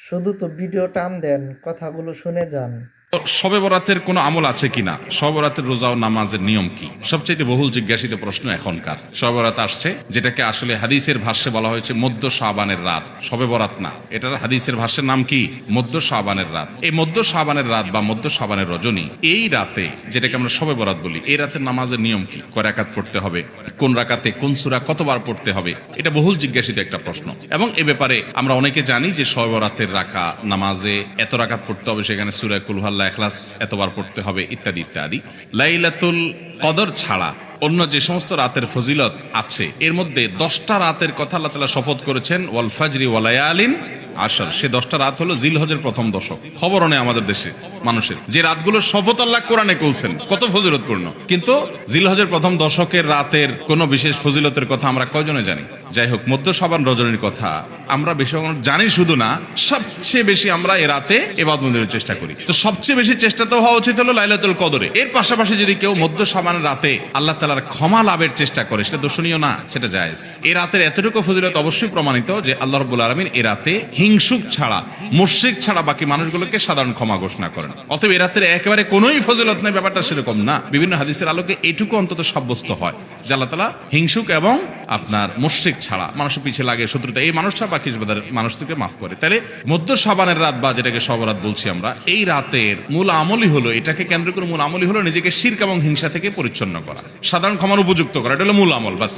শুধু তো ভিডিও টান দেন, কথাগুলো শুনে যান। শবে বরাতের কোনো আমল আছে কিনা, শবে বরাতের রোজা ও নামাজের নিয়ম কি, সবচেয়ে বহুল জিজ্ঞাসিত প্রশ্ন এখনকার। শবে বরাত আসছে, যেটাকে আসলে হাদিসের ভাষ্যে বলা হয়েছে মধ্য শাবানের রাত, শবে বরাত না, এটার হাদিসের ভাষ্যের নাম কি? মধ্য শাবানের রাত। এই মধ্য শাবানের রাত বা মধ্য শাবানের রজনী, এই রাতে যেটাকে আমরা শবে বরাত বলি, এই রাতের নামাজের নিয়ম কি? কয় রাকাত পড়তে হবে, কোন রাকাতে কোন সূরা কতবার পড়তে হবে, এটা বহুল জিজ্ঞাসিত একটা প্রশ্ন। এবং এ ব্যাপারে আমরা অনেকে জানি যে শবে বরাতের রাকা নামাজে এত রাকাত পড়তে হবে, সেখানে সূরা কুল হু আল্লাহ ইখলাস এতবার পড়তে হবে, ইত্যাদি ইত্যাদি। লাইলাতুল কদর ছাড়া অন্য যে সমস্ত রাতের ফজিলত আছে, এর মধ্যে 10টা রাতের কথা আল্লাহ তাআলা শপথ করেছেন, ওয়াল ফাজরি ওয়া লায়ালিন আশর। সে 10টা রাত হলো জিলহজের প্রথম দশক। খবরও নেই আমাদের দেশে মানুষের, যে রাতগুলোর শপথ আল্লাহ কোরআনে করছেন, কত ফজিলতপূর্ণ, কিন্তু জিলহজের প্রথম দশকের রাতের কোন বিশেষ ফজিলতের কথা আমরা কয়জনে জানি? যাই হোক, মধ্য শাবান রজনীর কথা আমরা বেশি জানি শুধু না, সবচেয়ে বেশি আমরা এ রাতে ইবাদতের চেষ্টা করি। তো সবচেয়ে বেশি চেষ্টা তো হওয়া উচিত হলো লাইলাতুল কদরে। এর পাশাপাশি যদি কেউ মধ্য শাবানের রাতে আল্লাহ তাআলার ক্ষমা লাভের চেষ্টা করে, সেটা দর্শনীয় না, সেটা জায়েজ। এই রাতের এতটুকু ফজিলত অবশ্যই প্রমাণিত যে আল্লাহ রাব্বুল আলামিন এই রাতে হিংসুক ছাড়া, মুশরিক ছাড়া বাকি মানুষগুলোকে সাধারণ ক্ষমা ঘোষণা করেন। অতএব এই রাতের একেবারে কোনোই ফজিলত নেই, ব্যাপারটা সেরকম না। বিভিন্ন হাদিসের আলোকে এটুকু অন্তত সাব্যস্ত হয় যে আল্লাহ তাআলা হিংসুক এবং আপনার মুশরিক ছাড়া, মানুষের পিছিয়ে লাগে শত্রুতা, এই মানুষটা বাকি মানুষকে মাফ করে। তাহলে মধ্য শাবানের রাত বা যেটাকে শবে বরাত বলছি আমরা, এই রাতের মূল আমলই হলো, এটাকে কেন্দ্র করে মূল আমলই হলো নিজেকে শিরক এবং হিংসা থেকে পরিচ্ছন্ন করা, সাধারণ ক্ষমার উপযুক্ত করা। এটা হলো মূল আমল, বাস।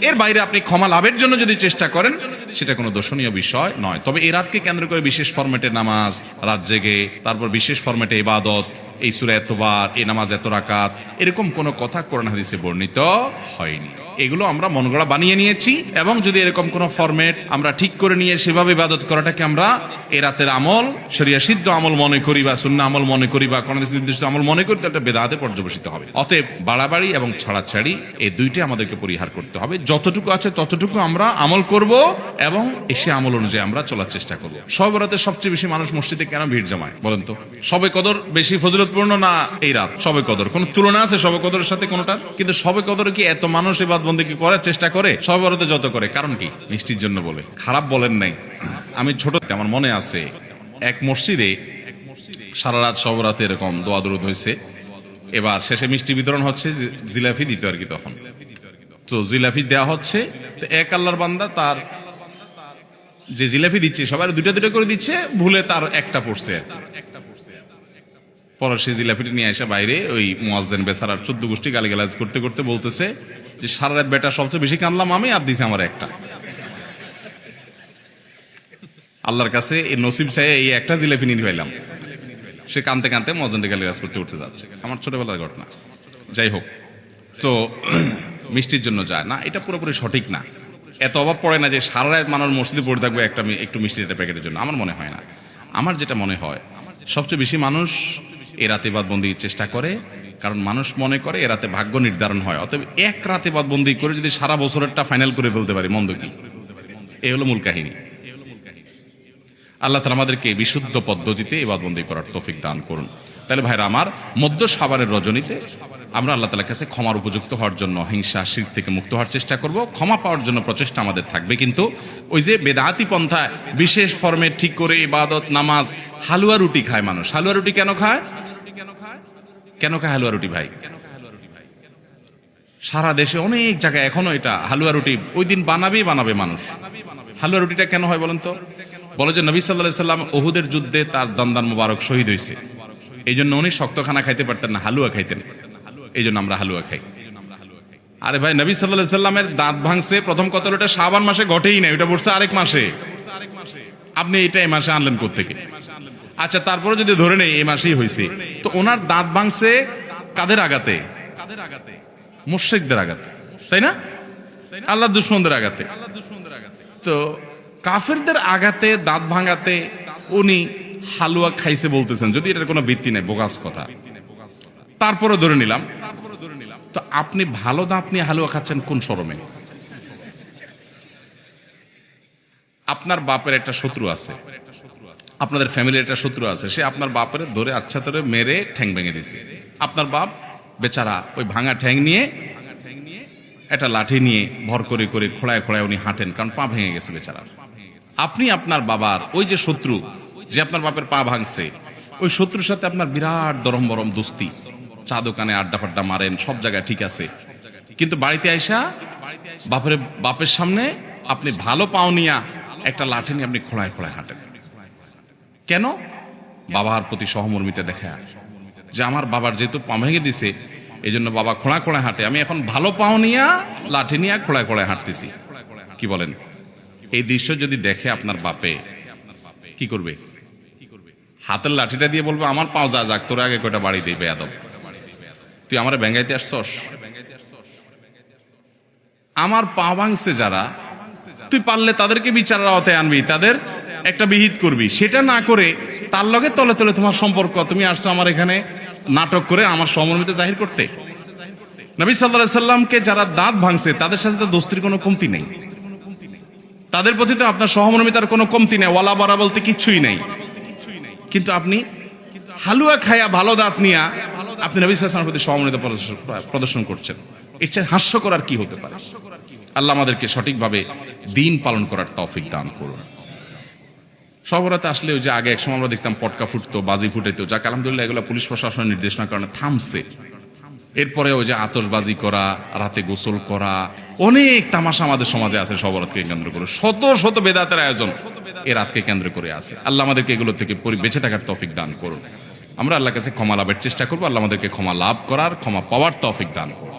এর বাইরে আপনি ক্ষমা লাভের জন্য যদি চেষ্টা করেন, সেটা কোনো দর্শনীয় বিষয় নয়। তবে এই রাতকে কেন্দ্র করে বিশেষ ফরম্যাটে নামাজ, রাত জেগে, তারপর বিশেষ ফরম্যাটে ইবাদত, এই সূরা এতবার, এই নামাজ এত রাকাত, এরকম কোনো কথা কোরআন হাদিসে বর্ণিত হয়নি। এগুলো আমরা মনগড়া বানিয়ে নিয়েছি। এবং যদি এরকম কোন ফরম্যাট আমরা ঠিক করে নিয়ে সেভাবে ইবাদত করাটাকে আমরা এই রাতের আমল, শরিয়া সিদ্ধ আমল মনে করি বা সুন্নাহ আমল মনে করি বা কোন নির্দিষ্ট আমল মনে করি, তাহলে বেদাতে পর্যবসিত হবে। অতএব বাড়াবাড়ি এবং ছাড়াছাড়ি এই দুইটাই আমাদেরকে পরিহার করতে হবে। যতটুকু আছে ততটুকু আমরা আমল করব এবং এসে আমল অনুযায়ী আমরা চলার চেষ্টা করব। শবে বরাতে সবচেয়ে বেশি মানুষ মসজিদে কেন ভিড় জমায় বলেন তো? শবে কদর বেশি ফজিলতপূর্ণ না এই রাত? শবে কদর কোন তুলনা আছে শবে কদরের সাথে কোনটার? কিন্তু শবে কদরে কি এত মানুষ ইবাদত বন্দেগী করার চেষ্টা করে শবে বরাতে যত করে? কারণ কি? মিষ্টির জন্য বলে। খারাপ বলেন নাই। আমি ছোট, আমার মনে আছে এক মসজিদে সারা রাত শবে বরাতে এরকম দোয়া দরুদ হয়েছে। এবার শেষে মিষ্টি বিতরণ হচ্ছে, জিলাফি দিত আর কি। তখন তো জিলাফি দেওয়া হচ্ছে, তো এক আল্লাহর বান্দা তার যে জিলাফি দিচ্ছে সবাই দুটা দুটা করে দিচ্ছে, ভুলে তার একটা পড়ছে। পরে সে জিলাপিটা নিয়ে এসে বাইরে ওই মুয়াজ্জিন বেচারার 14 গোষ্ঠী গালিগালাজ করতে করতে বলতেছে যে সারা রাত বেটা সবচেয়ে বেশি কানলাম আমি, আর দিছে আমার একটা। আল্লাহর কাছে এই নসিব চাই এই একটা জিলাপি নিয়ে পাইলাম। সে কানতে কানতে মুয়াজ্জিনকে গালিগালাজ করতে করতে যাচ্ছে। আমার ছোটবেলার ঘটনা। যাই হোক, তো মিষ্টির জন্য যায় না, এটা পুরোপুরি সঠিক না। এত অভাব পড়ে না যে সারা রাত মানুষ মসজিদে পড়ে থাকবে একটা একটু মিষ্টির একটা প্যাকেটের জন্য। আমার মনে হয় না। আমার যেটা মনে হয়, সবচেয়ে বেশি মানুষ এ রাতে ইবাদতবন্দির চেষ্টা করে, কারণ মানুষ মনে করে এ রাতে ভাগ্য নির্ধারণ হয়। অতএব এক রাতে ইবাদতবন্দি করে যদি সারা বছরেরটা ফাইনাল করে ফেলতে পারি, মন্দ কি? এই হলো মূল কাহিনী। আল্লাহ তাআলা আমাদেরকে বিশুদ্ধ পদ্ধতিতে ইবাদতবন্দি করার তৌফিক দান করুন। তাহলে ভাইরা আমার, মধ্য শাবানের রজনীতে আমরা আল্লাহ তাআলার কাছে ক্ষমার উপযুক্ত হওয়ার জন্য, হিংসা শিরক থেকে মুক্ত হওয়ার চেষ্টা করব। ক্ষমা পাওয়ার জন্য প্রচেষ্টা আমাদের থাকবে। কিন্তু ওই যে বেদাতি পন্থায় বিশেষ ফর্মে ঠিক করে ইবাদত, নামাজ, হালুয়া রুটি খায় মানুষ। হালুয়া রুটি কেন খায়? কেন খায় হালুয়া রুটি ভাই? সারা দেশে অনেক জায়গায় এখনো এটা হালুয়া রুটি ওই দিন বানাবে মানুষ। হালুয়া রুটিটা কেন হয় বলেন তো? বলে যে নবী সাল্লাল্লাহু আলাইহি সাল্লাম উহুদের যুদ্ধে তার দন্দান মুবারক শহীদ হয়েছে, এই জন্য উনি শক্ত খানা খাইতে পারতেন না, হালুয়া খাইতেন। এই জন্য আমরা হালুয়া খাই। আরে ভাই, নবী সাল্লাল্লাহু আলাইহি সাল্লামের দাঁত ভাঙছে প্রথম কথা হলো, এটা শাবান মাসে ঘটেই না, এটা পড়ছে আরেক মাসে। আপনি এটা এই মাসে আনলেন কোত্থেকে? আচ্ছা, তারপরে যদি ধরে নেই এই মাসেই হয়েছে, তো ওনার দাঁত ভাঙছে কাদের আঘাতে? মুশরিকদের আঘাতে, তাই না? আল্লাহর দুশমনদের আঘাতে। তো কাফেরদের আঘাতে, দাঁত ভাঙাতে উনি হালুয়া খাইছে বলতেছেন, যদি এটার কোনো ভিত্তি নেই, বোগাস কথা। তারপরে ধরে নিলাম, তো আপনি ভালো দাঁত নিয়ে হালুয়া খাচ্ছেন কোন শরমে? আপনার বাপের একটা শত্রু আছে, আপনাদের ফ্যামিলির একটা শত্রু আছে, সে আপনার বাপের ধরে আচ্ছা ধরে মেরে ঠ্যাং ভেঙে দিয়েছে। আপনার বাপ বেচারা ওই ভাঙা ঠ্যাং নিয়ে একটা লাঠি নিয়ে ভর করে করে খোঁড়ায় খোঁড়ায় উনি হাঁটেন, কারণ পা ভেঙে গেছে বেচারার। আপনি আপনার বাবার ওই যে শত্রু, যে আপনার বাপের পা ভাঙছে, ওই শত্রুর সাথে আপনার বিরাট দরম বরম দোস্তি, চা দোকানে আড্ডা ফাড্ডা মারেন, সব জায়গায় ঠিক আছে, কিন্তু বাড়িতে আইসা বাপের সামনে আপনি ভালো পাও নিয়া একটা লাঠি নিয়ে আপনি খোঁড়ায় খোঁড়ায় হাঁটেন। কেন? বাবার প্রতি সহমর্মিতা দেখা, যে আমার বাবার যেহেতু পা ভেঙে দিছে এই জন্য বাবা খোঁড়া খোঁড়ায় হাঁটে, আমি এখন ভালো পাও নিয়া লাঠি নিয়ে খোঁড়ায় খোঁড়ায় হাঁটতেছি। কি বলেন? এই দৃশ্য যদি দেখে আপনার বাপে কি করবে? হাতের লাঠিটা দিয়ে বলবে আমার পাও যা যাক, তোর আগে কয়টা বাড়ি দিই বেয়াদব, তুই আমার ব্যাঙ্গাইতে আসছস, আমার পা ভাঙছে যারা, তুই পারলে তাদেরকে বিচারের আওতায় আনবি, তাদের একটা বিহিত করবি। সেটা না করে তার লগে তলে তলে তোমার সম্পর্ক, তুমি আসছো আমার এখানে নাটক করে আমার সহমর্মিতা জাহির করতে। নবী সাল্লাল্লাহু আলাইহি সাল্লামকে যারা দাঁত ভাঙছে তাদের সাথে তো দোস্তির কোনো কমতি নেই, তাদের প্রতি তো আপনার সহমর্মিতার কোনো কমতি নেই, ওয়ালা বারা বলতে কিচ্ছুই নেই। কিন্তু আপনি হালুয়া খায়া ভালো দাঁত নিয়া আপনি নবী সাল্লাল্লাহু আলাইহি সাল্লামের প্রতি সহমর্মিতা প্রদর্শন করছেন, এর চেয়ে হাস্যকর আর কি হতে পারে? আল্লাহ আমাদেরকে সঠিকভাবে দিন পালন করার তৌফিক দান করুন। সবরাতে আসলে ওই যে আগে একসময় আমরা দেখতাম পটকা ফুটতো, বাজি ফুটাইতো, যাক আলহামদুলিল্লাহ এগুলো পুলিশ প্রশাসনের নির্দেশনার কারণে থামছে। এরপরে ওই যে আতশবাজি করা, রাতে গোসল করা, অনেক তামাশা আমাদের সমাজে আছে সবরাতকে কেন্দ্র করে, শত শত বেদাতের আয়োজন এ রাতকে কেন্দ্র করে আছে। আল্লাহ আমাদেরকে এগুলো থেকে বেঁচে থাকার তৌফিক দান করুন। আমরা আল্লাহর কাছে ক্ষমা লাভের চেষ্টা করবো, আল্লাহ আমাদেরকে ক্ষমা লাভ করার, ক্ষমা পাওয়ার তৌফিক দান করুন।